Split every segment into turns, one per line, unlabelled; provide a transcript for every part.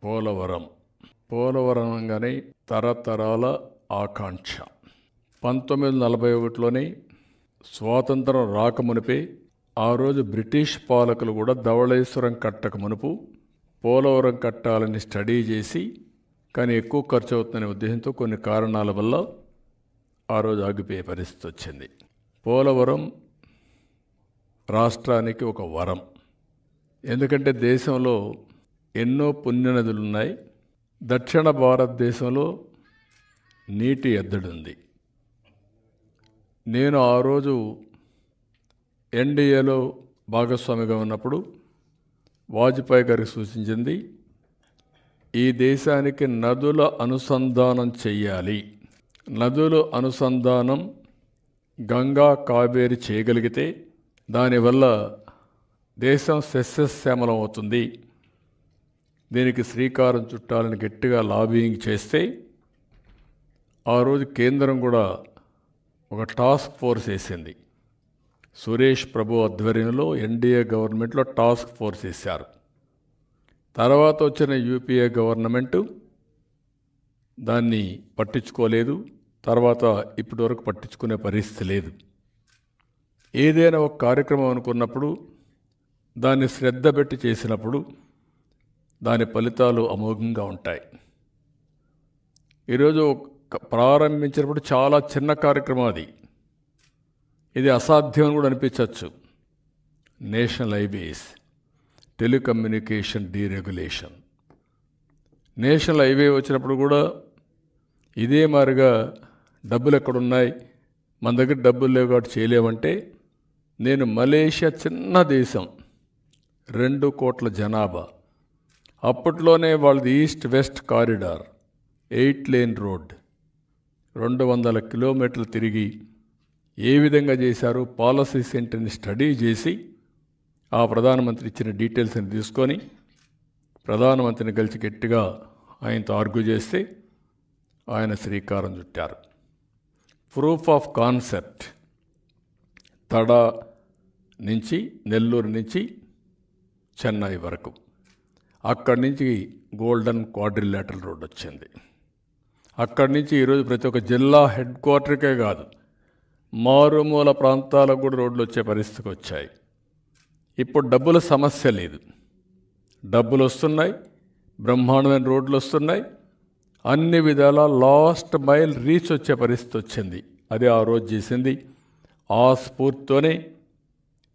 పోలవరం పోలవరం అనగానే తరతరాల ఆకాంక్ష. 1941లోనే స్వాతంత్రం రాకమునిపే ఆ రోజు బ్రిటిష్ పాలకులు కూడా ధవళేశ్వరం కట్టక మునుపు పోలవరం కట్టాలని స్టడీ చేసి, కానీ ఎక్కువ ఖర్చు అవుతుందనే ఉద్దేశంతో కొన్ని కారణాల వల్ల ఆ రోజు ఆగిపోయే పరిస్థితి వచ్చింది. పోలవరం రాష్ట్రానికి ఒక వరం. ఎందుకంటే దేశంలో ఎన్నో పుణ్యనదులు ఉన్నాయి. దక్షిణ భారతదేశంలో నీటి ఎద్దడుంది. నేను ఆ రోజు ఎన్డీఏలో భాగస్వామిగా ఉన్నప్పుడు వాజ్పేయి గారికి సూచించింది, ఈ దేశానికి నదుల అనుసంధానం చెయ్యాలి. నదుల అనుసంధానం గంగా కావేరి చేయగలిగితే దానివల్ల దేశం సస్యశ్యామలం అవుతుంది. దీనికి శ్రీకారం చుట్టాలని గట్టిగా లాబింగ్ చేస్తే ఆ రోజు కేంద్రం కూడా ఒక టాస్క్ ఫోర్స్ వేసింది. సురేష్ ప్రభు ఆధ్వర్యంలో ఎన్డీఏ గవర్నమెంట్లో టాస్క్ ఫోర్స్ వేశారు. తర్వాత వచ్చిన యూపీఏ గవర్నమెంటు దాన్ని పట్టించుకోలేదు. తర్వాత ఇప్పటి వరకు పట్టించుకునే పరిస్థితి లేదు. ఏదైనా ఒక కార్యక్రమం అనుకున్నప్పుడు దాన్ని శ్రద్ధ పెట్టి చేసినప్పుడు దాని ఫలితాలు అమోఘంగా ఉంటాయి. ఈరోజు ప్రారంభించినప్పుడు చాలా చిన్న కార్యక్రమం అది. ఇది అసాధ్యం కూడా అనిపించవచ్చు. National highways, telecommunication deregulation. National highway వచ్చినప్పుడు కూడా ఇదే మాదిరిగా డబ్బులు ఎక్కడున్నాయి, మన దగ్గర డబ్బులు లేవు కాబట్టి చేయలేమంటే, నేను మలేషియా చిన్న దేశం, 2 కోట్ల జనాభా, అప్పట్లోనే వాళ్ళది east west corridor, 8 lane road, 200 కిలోమీటర్లు తిరిగి ఏ విధంగా చేశారు పాలసీ సెంటర్ని స్టడీ చేసి ఆ ప్రధానమంత్రి ఇచ్చిన డీటెయిల్స్ని తీసుకొని ప్రధానమంత్రిని కలిసి గట్టిగా ఆయనతో ఆర్గ్యూ చేస్తే ఆయన శ్రీకారం చుట్టారు. ప్రూఫ్ ఆఫ్ కాన్సెప్ట్ తడా నుంచి నెల్లూరు నుంచి చెన్నై వరకు, అక్కడి నుంచి గోల్డెన్ క్వాడ్రిలేటరల్ రోడ్ వచ్చింది. అక్కడి నుంచి ఈరోజు ప్రతి ఒక్క జిల్లా హెడ్ క్వార్టర్కే కాదు, మారుమూల ప్రాంతాలకు కూడా రోడ్లు వచ్చే పరిస్థితికి వచ్చాయి. ఇప్పుడు డబ్బుల సమస్య లేదు. డబ్బులు వస్తున్నాయి, బ్రహ్మాండమైన రోడ్లు వస్తున్నాయి, అన్ని విధాల లాస్ట్ మైల్ రీచ్ వచ్చే పరిస్థితి వచ్చింది. అది ఆ రోజు చేసింది. ఆ స్ఫూర్తితోనే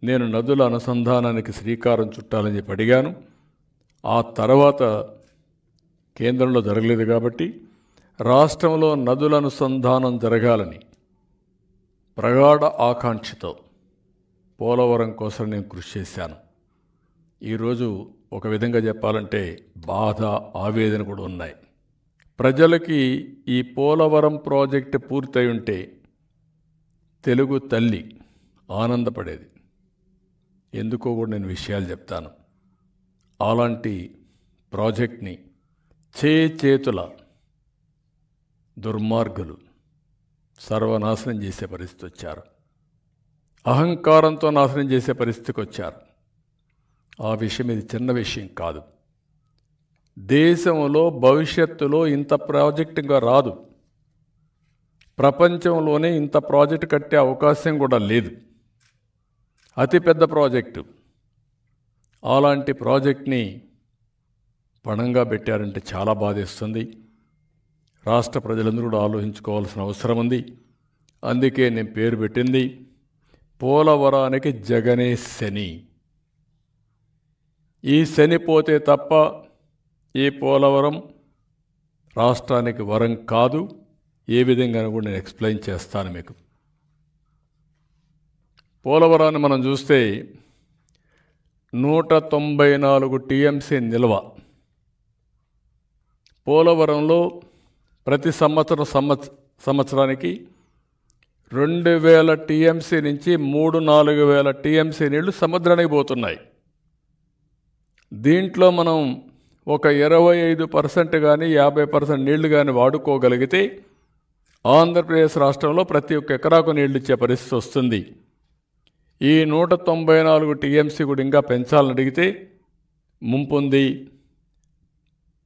నేను నదుల అనుసంధానానికి శ్రీకారం చుట్టాలని చెప్పి అడిగాను. ఆ తర్వాత కేంద్రంలో జరగలేదు కాబట్టి రాష్ట్రంలో నదుల అనుసంధానం జరగాలని ప్రగాఢ ఆకాంక్షతో పోలవరం కోసం నేను కృషి చేశాను. ఈరోజు ఒక విధంగా చెప్పాలంటే బాధ, ఆవేదన కూడా ఉన్నాయి. ప్రజలకి ఈ పోలవరం ప్రాజెక్టు పూర్తయి ఉంటే తెలుగు తల్లి ఆనందపడేది. ఎందుకో కూడా నేను విషయాలు చెప్తాను. అలాంటి ప్రాజెక్ట్ని చేతుల దుర్మార్గులు సర్వనాశనం చేసే పరిస్థితి వచ్చారు. అహంకారంతో నాశనం చేసే పరిస్థితికి వచ్చారు. ఆ విషయం ఇది చిన్న విషయం కాదు. దేశంలో భవిష్యత్తులో ఇంత ప్రాజెక్టుగా రాదు. ప్రపంచంలోనే ఇంత ప్రాజెక్టు కట్టే అవకాశం కూడా లేదు. అతిపెద్ద ప్రాజెక్టు. అలాంటి ప్రాజెక్ట్ని పణంగా పెట్టారంటే చాలా బాధేస్తుంది. రాష్ట్ర ప్రజలందరూ కూడా ఆలోచించుకోవాల్సిన అవసరం ఉంది. అందుకే నేను పేరు పెట్టింది పోలవరానికి జగనే శని. ఈ శని పోతే తప్ప ఈ పోలవరం రాష్ట్రానికి వరం కాదు. ఏ విధంగా కూడా నేను ఎక్స్ప్లెయిన్ చేస్తాను మీకు. పోలవరాన్ని మనం చూస్తే 194 టీఎంసీ నిల్వ. పోలవరంలో ప్రతి సంవత్సరానికి 2000 టీఎంసీ నుంచి 3-4 టీఎంసీ నీళ్లు సముద్రానికి పోతున్నాయి. దీంట్లో మనం ఒక 25% కానీ 50% నీళ్లు కానీ వాడుకోగలిగితే ఆంధ్రప్రదేశ్ రాష్ట్రంలో ప్రతి ఒక్క ఎకరాకు నీళ్లు ఇచ్చే పరిస్థితి వస్తుంది. ఈ 194 టీఎంసీ కూడా ఇంకా పెంచాలని అడిగితే ముంపుంది.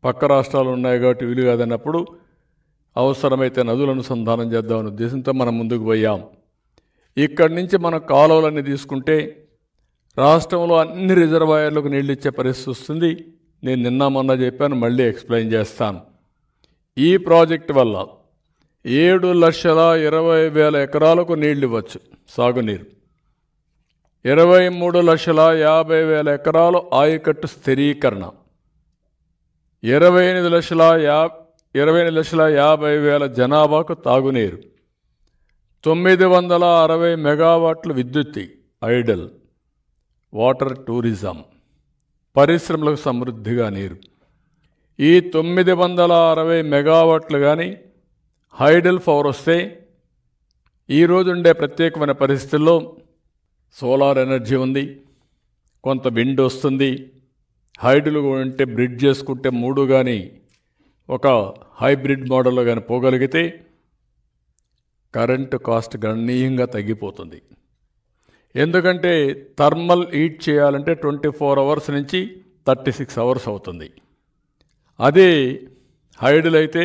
పక్క రాష్ట్రాలు ఉన్నాయి కాబట్టి వీలు కాదన్నప్పుడు అవసరమైతే నదుల అనుసంధానం చేద్దామనే ఉద్దేశంతో మనం ముందుకు పోయాం. ఇక్కడి నుంచి మన కాలువలన్నీ తీసుకుంటే రాష్ట్రంలో అన్ని రిజర్వాయర్లకు నీళ్ళు ఇచ్చే పరిస్థితి వస్తుంది. నేను నిన్న మొన్న చెప్పాను, మళ్ళీ ఎక్స్ప్లెయిన్ చేస్తాను. ఈ ప్రాజెక్టు వల్ల 7,20,000 ఎకరాలకు నీళ్ళు ఇవ్వచ్చు సాగునీరు. 23,50,000 ఎకరాలు ఆయకట్టు స్థిరీకరణ, 28,50,000 జనాభాకు తాగునీరు, 960 మెగావాట్లు విద్యుత్ ఐడల్, వాటర్ టూరిజం, పరిశ్రమలకు సమృద్ధిగా నీరు. ఈ 960 మెగావాట్లు కానీ హైడల్ పవర్ వస్తే ఈరోజు ఉండే ప్రత్యేకమైన పరిస్థితుల్లో సోలార్ ఎనర్జీ ఉంది, కొంత విండ్ వస్తుంది. హైడల్ ఉంటే బ్రిడ్జ్ చేసుకుంటే 3 కానీ ఒక హైబ్రిడ్ మోడల్లో కానీ పోగలిగితే కరెంటు కాస్ట్ గణనీయంగా తగ్గిపోతుంది. ఎందుకంటే థర్మల్ హీట్ చేయాలంటే 24 అవర్స్ నుంచి 36 అవర్స్ అవుతుంది. అదే హైడల్ అయితే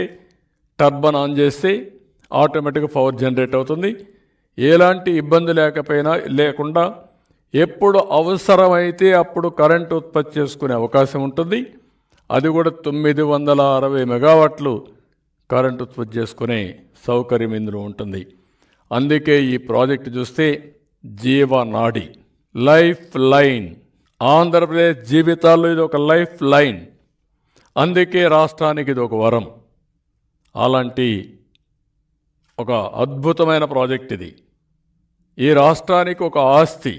టర్బన్ ఆన్ చేస్తే ఆటోమేటిక్గా పవర్ జనరేట్ అవుతుంది. ఎలాంటి ఇబ్బంది లేకుండా ఎప్పుడు అవసరమైతే అప్పుడు కరెంటు ఉత్పత్తి చేసుకునే అవకాశం ఉంటుంది. అది కూడా 960 మెగావాట్లు కరెంటు ఉత్పత్తి చేసుకునే సౌకర్యం ఇందులో ఉంటుంది. అందుకే ఈ ప్రాజెక్టు చూస్తే జీవనాడి, లైఫ్ లైన్, ఆంధ్రప్రదేశ్ జీవితాల్లో ఇది ఒక లైఫ్ లైన్. అందుకే రాష్ట్రానికి ఇది ఒక వరం. అలాంటి ఒక అద్భుతమైన ప్రాజెక్ట్ ఇది. ఈ రాష్ట్రానికి ఒక ఆస్తి,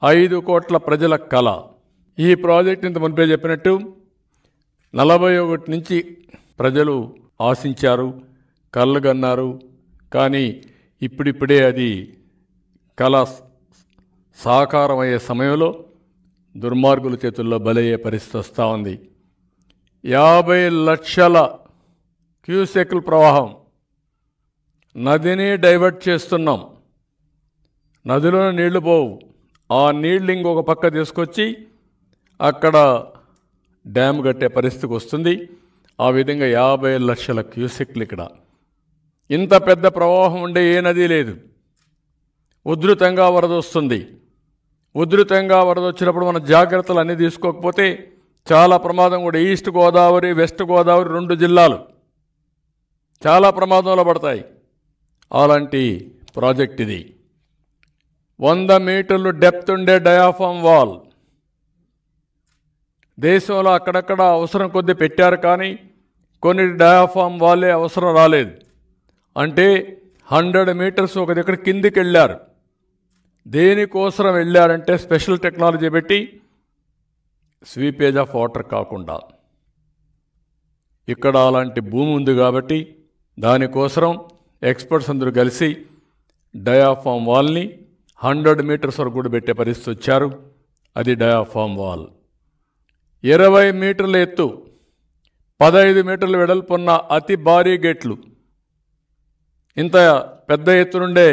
5 కోట్ల ప్రజల కళ. ఈ ప్రాజెక్ట్ ఇంత మునిపే చెప్పినట్టు 41 నుంచి ప్రజలు ఆశించారు, కళ్ళు కన్నారు. కానీ ఇప్పుడిప్పుడే అది కళ సాకారమయ్యే సమయంలో దుర్మార్గుల చేతుల్లో బలయ్యే పరిస్థితి వస్తూ ఉంది. 50 లక్షల క్యూసెక్ల ప్రవాహం, నదిని డైవర్ట్ చేస్తున్నాం. నదిలో నీళ్లు పోవు, ఆ నీళ్లు ఇంకొక పక్క తీసుకొచ్చి అక్కడ డ్యామ్ కట్టే పరిస్థితికి వస్తుంది. ఆ విధంగా 50 లక్షల క్యూసెక్లు. ఇక్కడ ఇంత పెద్ద ప్రవాహం ఉండే ఏ నది లేదు. ఉధృతంగా వరద వస్తుంది. ఉధృతంగా వరద వచ్చినప్పుడు మన జాగ్రత్తలు అన్నీ తీసుకోకపోతే చాలా ప్రమాదం కూడా. ఈస్ట్ గోదావరి, వెస్ట్ గోదావరి 2 జిల్లాలు చాలా ప్రమాదంలో పడతాయి. అలాంటి ప్రాజెక్ట్ ఇది. 100 మీటర్లు డెప్త్ ఉండే డయాఫామ్ వాల్ దేశంలో అక్కడక్కడ అవసరం కొద్దీ పెట్టారు, కానీ కొన్ని డయాఫామ్ వాలే అవసరం రాలేదు. అంటే 100 మీటర్స్ ఒక దగ్గర కిందికి వెళ్ళారు. దేనికోసం వెళ్ళారంటే స్పెషల్ టెక్నాలజీ పెట్టి స్వీపేజ్ ఆఫ్ వాటర్ కాకుండా ఇక్కడ అలాంటి భూమి ఉంది కాబట్టి దానికోసం ఎక్స్పర్ట్స్ అందరూ కలిసి డయాఫామ్ వాల్ని 100 మీటర్స్ వరకు కూడా పెట్టే పరిస్థితి వచ్చారు. అది డయాఫామ్ వాల్. 20 మీటర్ల ఎత్తు, 15 మీటర్ల వెడల్పున్న అతి భారీ గేట్లు. ఇంత పెద్ద ఎత్తునుండే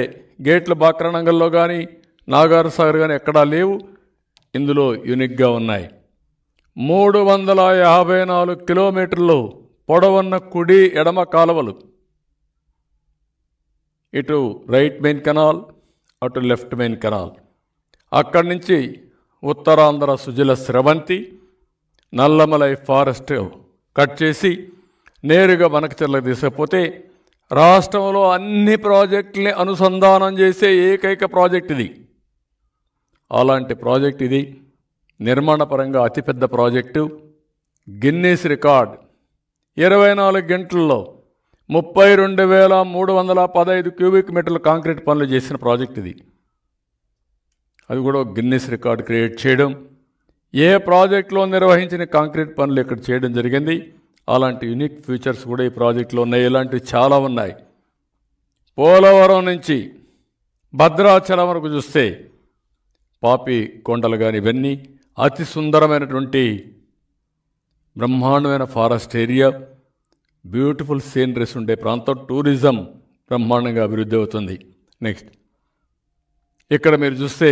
గేట్లు బాక్రానంగల్లో కానీ నాగార్ సాగర్ కానీ ఎక్కడా లేవు. ఇందులో యూనిక్గా ఉన్నాయి. 354 కిలోమీటర్లు పొడవున్న కుడి ఎడమ కాలువలు. ఇటు రైట్ మెయిన్ కెనాల్, అటు లెఫ్ట్ మెయిన్ కెనాల్. అక్కడి నుంచి ఉత్తరాంధ్ర సుజల స్రవంతి, నల్లమలై ఫారెస్ట్ కట్ చేసి నేరుగా బనకచెర్లకు తీసుకపోతే రాష్ట్రంలో అన్ని ప్రాజెక్టుల్ని అనుసంధానం చేసే ఏకైక ప్రాజెక్ట్ ఇది. అలాంటి ప్రాజెక్ట్ ఇది. నిర్మాణపరంగా అతిపెద్ద ప్రాజెక్టు. గిన్నీస్ రికార్డ్ 24 గంటల్లో 32,315 క్యూబిక్ మీటర్ల కాంక్రీట్ పనులు చేసిన ప్రాజెక్ట్ ఇది. అది కూడా గిన్నీస్ రికార్డ్ క్రియేట్ చేయడం. ఏ ప్రాజెక్టులో నిర్వహించిన కాంక్రీట్ పనులు ఇక్కడ చేయడం జరిగింది. అలాంటి యూనిక్ ఫీచర్స్ కూడా ఈ ప్రాజెక్టులో ఉన్నాయి. ఇలాంటివి చాలా ఉన్నాయి. పోలవరం నుంచి భద్రాచలం వరకు చూస్తే పాపి కొండలు కానీ ఇవన్నీ అతి సుందరమైనటువంటి బ్రహ్మాండమైన ఫారెస్ట్ ఏరియా, బ్యూటిఫుల్ సీనరీస్ ఉండే ప్రాంతం. టూరిజం బ్రహ్మాండంగా అభివృద్ధి అవుతుంది. నెక్స్ట్ ఇక్కడ మీరు చూస్తే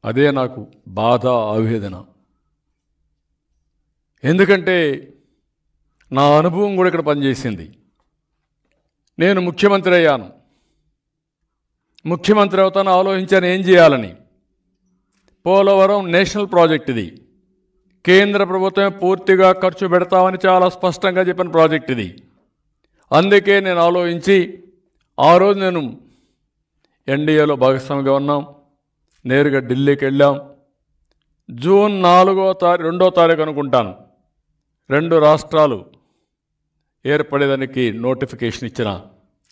అదే నాకు బాధ, ఆవేదన. ఎందుకంటే నా అనుభవం కూడా ఇక్కడ పనిచేసింది. నేను ముఖ్యమంత్రి అయ్యాను. ముఖ్యమంత్రి అవుతాను ఆలోచించాను ఏం చేయాలని. పోలవరం నేషనల్ ప్రాజెక్ట్, ఇది కేంద్ర ప్రభుత్వమే పూర్తిగా ఖర్చు పెడతామని చాలా స్పష్టంగా చెప్పిన ప్రాజెక్ట్ ఇది. అందుకే నేను ఆలోచించి ఆ రోజు నేను ఎన్డీఏలో భాగస్వామిగా ఉన్నాం. నేరుగా ఢిల్లీకి వెళ్ళాం. జూన్ 2వ తారీఖు అనుకుంటాను 2 రాష్ట్రాలు ఏర్పడేదానికి నోటిఫికేషన్ ఇచ్చిన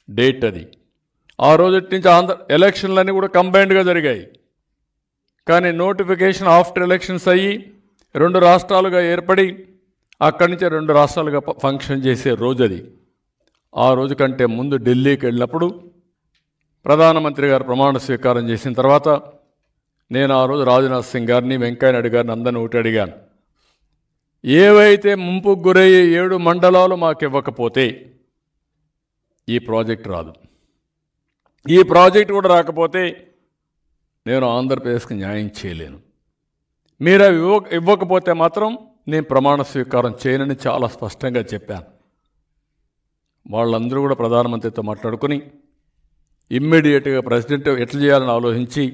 డేట్ అది. ఆ రోజు నుంచి ఎలక్షన్లన్నీ కూడా కంబైన్డ్గా జరిగాయి. కానీ నోటిఫికేషన్ ఆఫ్టర్ ఎలక్షన్స్ అయ్యి 2 రాష్ట్రాలుగా ఏర్పడి అక్కడి నుంచి 2 రాష్ట్రాలుగా ఫంక్షన్ చేసే రోజు అది. ఆ రోజు కంటే ముందు ఢిల్లీకి వెళ్ళినప్పుడు ప్రధానమంత్రి గారు ప్రమాణ స్వీకారం చేసిన తర్వాత నేను ఆ రోజు రాజ్నాథ్ సింగ్ గారిని, వెంకయ్య నాయుడు గారిని అందరిని ఒకటి అడిగాను. ఏవైతే ముంపుకు గురయ్యే 7 మండలాలు మాకు ఇవ్వకపోతే ఈ ప్రాజెక్ట్ రాదు. ఈ ప్రాజెక్ట్ కూడా రాకపోతే నేను ఆంధ్రప్రదేశ్కి న్యాయం చేయలేను. మీరు అవి ఇవ్వకపోతే మాత్రం నేను ప్రమాణ స్వీకారం చేయనని చాలా స్పష్టంగా చెప్పాను. వాళ్ళందరూ కూడా ప్రధానమంత్రితో మాట్లాడుకుని ఇమ్మీడియట్గా ప్రెసిడెంట్ ఎట్లా చేయాలని ఆలోచించి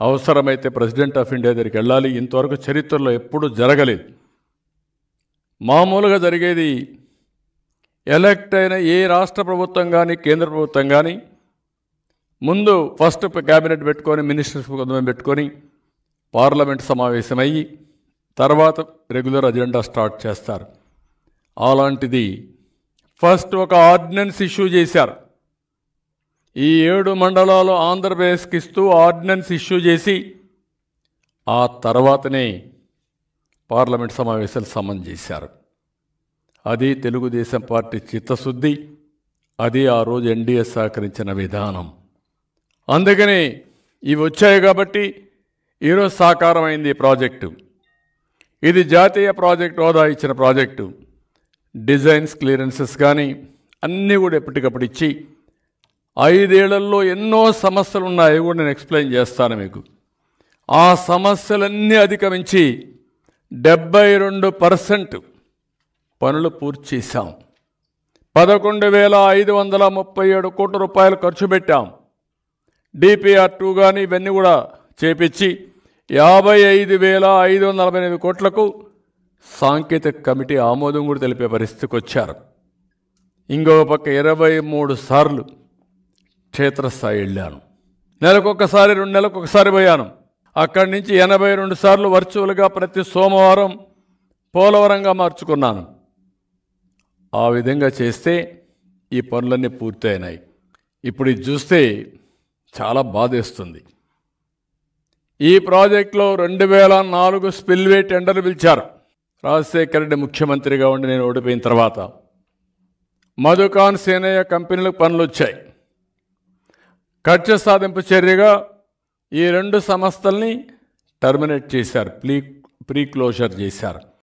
అవసరమైతే ప్రెసిడెంట్ ఆఫ్ ఇండియా దగ్గరికి వెళ్ళాలి. ఇంతవరకు చరిత్రలో ఎప్పుడూ జరగలేదు. మామూలుగా జరిగేది ఎలక్ట్ అయిన ఏ రాష్ట్ర ప్రభుత్వం కానీ కేంద్ర ప్రభుత్వం కానీ ముందు ఫస్ట్ క్యాబినెట్ పెట్టుకొని మినిస్టర్స్ పెట్టుకొని పార్లమెంట్ సమావేశమయ్యి తర్వాత రెగ్యులర్ అజెండా స్టార్ట్ చేస్తారు. అలాంటిది ఫస్ట్ ఒక ఆర్డినెన్స్ ఇష్యూ చేశారు. ఈ 7 మండలాలు ఆంధ్రప్రదేశ్కి ఇస్తూ ఆర్డినెన్స్ ఇష్యూ చేసి ఆ తర్వాతనే పార్లమెంట్ సమావేశాలు సమన్ చేశారు. అది తెలుగుదేశం పార్టీ చిత్తశుద్ధి. అది ఆ రోజు ఎన్డీఏ సహకరించిన విధానం. అందుకని ఇవి వచ్చాయి కాబట్టి ఈరోజు సాకారమైంది ఈ ప్రాజెక్టు. ఇది జాతీయ ప్రాజెక్టు హోదా ఇచ్చిన ప్రాజెక్టు. డిజైన్స్, క్లియరెన్సెస్ కానీ అన్నీ కూడా ఎప్పటికప్పుడు ఇచ్చి 5 ఏళ్లలో ఎన్నో సమస్యలు ఉన్నాయి కూడా నేను ఎక్స్ప్లెయిన్ చేస్తాను మీకు. ఆ సమస్యలన్నీ అధిగమించి 72% పనులు పూర్తి చేశాం. 11,537 కోట్ల రూపాయలు ఖర్చు పెట్టాం. DPR2 కానీ ఇవన్నీ కూడా చేపించి 55,548 కోట్లకు సాంకేతిక కమిటీ ఆమోదం కూడా తెలిపే పరిస్థితికి వచ్చారు. ఇంకొక పక్క 23 సార్లు క్షేత్రస్థాయి వెళ్ళాను. నెలకొకసారి 2 నెలలకు ఒకసారి పోయాను. అక్కడి నుంచి 82 సార్లు వర్చువల్గా ప్రతి సోమవారం పోలవరంగా మార్చుకున్నాను. ఆ విధంగా చేస్తే ఈ పనులన్నీ పూర్తయినాయి. ఇప్పుడు ఇది చూస్తే చాలా బాధేస్తుంది. ఈ ప్రాజెక్టులో 2004 స్పిల్వే టెండర్ పిలిచారు. రాజశేఖర రెడ్డి ముఖ్యమంత్రిగా ఉండి నేను ఓడిపోయిన తర్వాత మధుకాన్ సేనయ్య కంపెనీలకు పనులు వచ్చాయి. కక్ష సాధింపు చర్యగా ఈ 2 సంస్థల్ని టర్మినేట్ చేశారు, ప్రీ క్లోజర్ చేశారు.